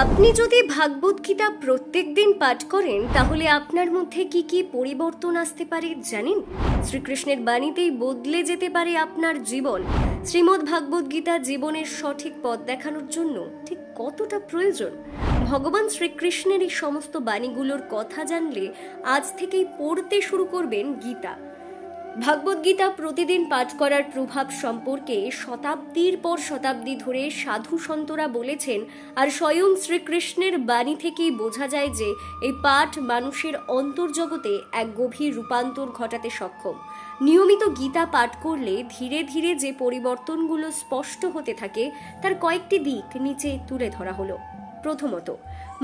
আপনি যদি ভাগবত গীতা প্রত্যেক দিন পাঠ করেন তাহলে আপনার মধ্যে কি কি পরিবর্তন আসতে পারে জানেন? শ্রীকৃষ্ণের বাণীতেই বদলে যেতে পারে আপনার জীবন। শ্রীমদ্ ভাগবত গীতা জীবনের সঠিক পথ দেখানোর জন্য ঠিক কতটা প্রয়োজন? ভগবান শ্রীকৃষ্ণের এই সমস্ত বাণীগুলোর কথা জানলে আজ থেকেই পড়তে শুরু করবেন গীতা। ভাগবত গীতা প্রতিদিন পাঠ করার প্রভাব সম্পর্কে শতাব্দীর পর শতাব্দী ধরে সাধু সন্তরা বলেছেন, আর স্বয়ং শ্রীকৃষ্ণের বাণী থেকেই বোঝা যায় যে এই পাঠ মানুষের অন্তর্জগতে এক গভীর রূপান্তর ঘটাতে সক্ষম। নিয়মিত গীতা পাঠ করলে ধীরে ধীরে যে পরিবর্তনগুলো স্পষ্ট হতে থাকে তার কয়েকটি দিক নিচে তুলে ধরা হলো। প্রথমত,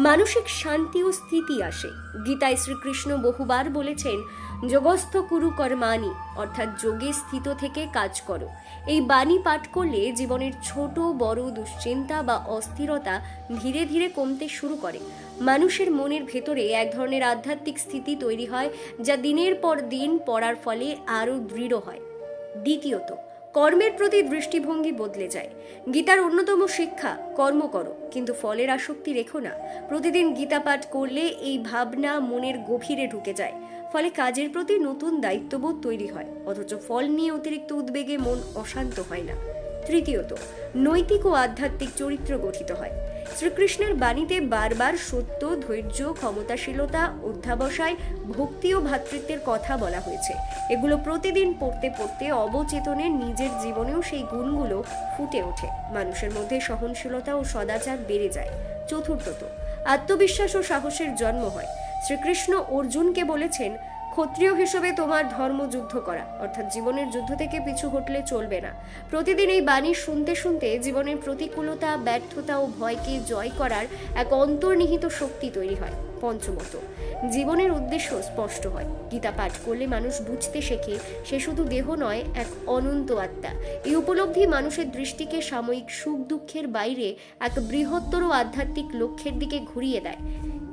মানসিক শান্তি ও স্থিতি আসে। গীতায় শ্রীকৃষ্ণ বহুবার বলেছেন, যোগস্থ কুরু কর্মাণি, অর্থাৎ যোগে স্থিত থেকে কাজ করো। এই বাণী পাঠ করলে জীবনের ছোট বড় দুশ্চিন্তা বা অস্থিরতা ধীরে ধীরে কমতে শুরু করে। মানুষের মনের ভেতরে এক ধরনের আধ্যাত্মিক স্থিতি তৈরি হয়, যা দিনের পর দিন পড়ার ফলে আরো দৃঢ় হয়। দ্বিতীয়ত, কর্মের প্রতি দৃষ্টিভঙ্গি বদলে যায়। গীতার অন্যতম শিক্ষা, কর্ম করো কিন্তু ফলের আসক্তি রেখো না। প্রতিদিন গীতা পাঠ করলে এই ভাবনা মনের গভীরে ঢুকে যায়, ফলে কাজের প্রতি নতুন দায়িত্ববোধ তৈরি হয়, অথচ ফল নিয়ে অতিরিক্ত উদ্বেগে মন অশান্ত হয় না। তৃতীয়ত, নৈতিক ও আধ্যাত্মিক চরিত্র গঠিত হয়। শ্রীকৃষ্ণের বাণীতে বারবার সত্য, ধৈর্য, ক্ষমতাশীলতা, অধ্যাবসায়, ভক্তি ও ভ্রাতৃত্বের কথা বলা হয়েছে। এগুলো প্রতিদিন পড়তে পড়তে অবচেতনে নিজের জীবনেও সেই গুণগুলো ফুটে ওঠে। মানুষের মধ্যে সহনশীলতা ও সদাচার বেড়ে যায়। চতুর্থত, আত্মবিশ্বাস ও সাহসের জন্ম হয়। শ্রীকৃষ্ণ অর্জুনকে বলেছেন, ক্ষত্রিয় হিসেবে তোমার ধর্ম যুদ্ধ করা, অর্থাৎ জীবনের যুদ্ধ থেকে পিছু হটলে চলবে না। প্রতিদিন এই বাণী শুনতে শুনতে জীবনের প্রতিকূলতা, ব্যর্থতা ও ভয়কে জয় করার এক অন্তর্নিহিত শক্তি তৈরি হয়। পঞ্চমত, জীবনের উদ্দেশ্য স্পষ্ট হয়। গীতা পাঠ করলে মানুষ বুঝতে শেখে সে শুধু দেহ নয়, এক অনন্ত আত্মা। এই উপলব্ধি মানুষের দৃষ্টিকে সাময়িক সুখ দুঃখের বাইরে এক বৃহত্তর আধ্যাত্মিক লক্ষ্যের দিকে ঘুরিয়ে দেয়।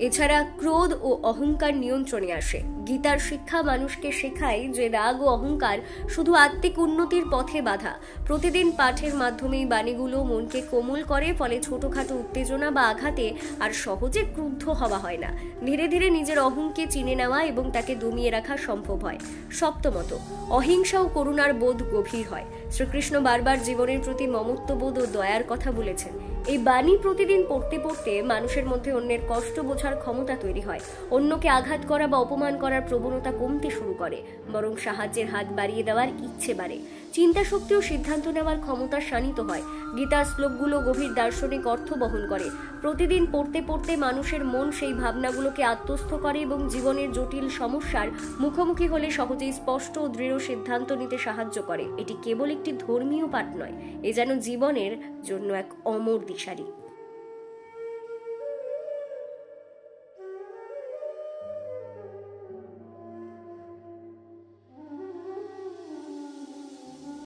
এছাড়া ক্রোধ ও অহংকার নিয়ন্ত্রণে আসে। গীতার শিক্ষা মানুষকে শেখায় যে রাগ ও অহংকার শুধু আত্মিক উন্নতির পথে বাধা। প্রতিদিন পাঠের মাধ্যমে বাণীগুলো মনকে কোমল করে, ফলে ছোটখাটো উত্তেজনা বা আঘাতে আর সহজে ক্রুদ্ধ হওয়া হয় না। ধীরে ধীরে নিজের অহংকে চিনে নেওয়া এবং তাকে দমিয়ে রাখা সম্ভব হয়। সপ্তমত, অহিংসা ও করুণার বোধ গভীর হয়। শ্রীকৃষ্ণ বারবার জীবনের প্রতি মমত্ববোধ ও দয়ার কথা বলেছেন। এই বাণী প্রতিদিন পড়তে পড়তে মানুষের মধ্যে অন্যের কষ্ট বোঝার ক্ষমতা তৈরি হয়। অন্যকে আঘাত করা বা অপমান করার প্রবণতা কমতে শুরু করে, বরং সাহায্যের হাত বাড়িয়ে দেওয়ার ইচ্ছে বাড়ে। চিন্তা শক্তি ও সিদ্ধান্ত নেওয়ার ক্ষমতা শানিত হয়। গীতার শ্লোকগুলো গভীর দার্শনিক অর্থ বহন করে। প্রতিদিন পড়তে পড়তে মানুষের মন সেই ভাবনাগুলোকে আত্মস্থ করে এবং জীবনের জটিল সমস্যার মুখোমুখি হলে সহজেই স্পষ্ট ও দৃঢ় সিদ্ধান্ত নিতে সাহায্য করে। এটি কেবল একটি ধর্মীয় পাঠ নয়, এ যেন জীবনের জন্য এক অমর দিশারি।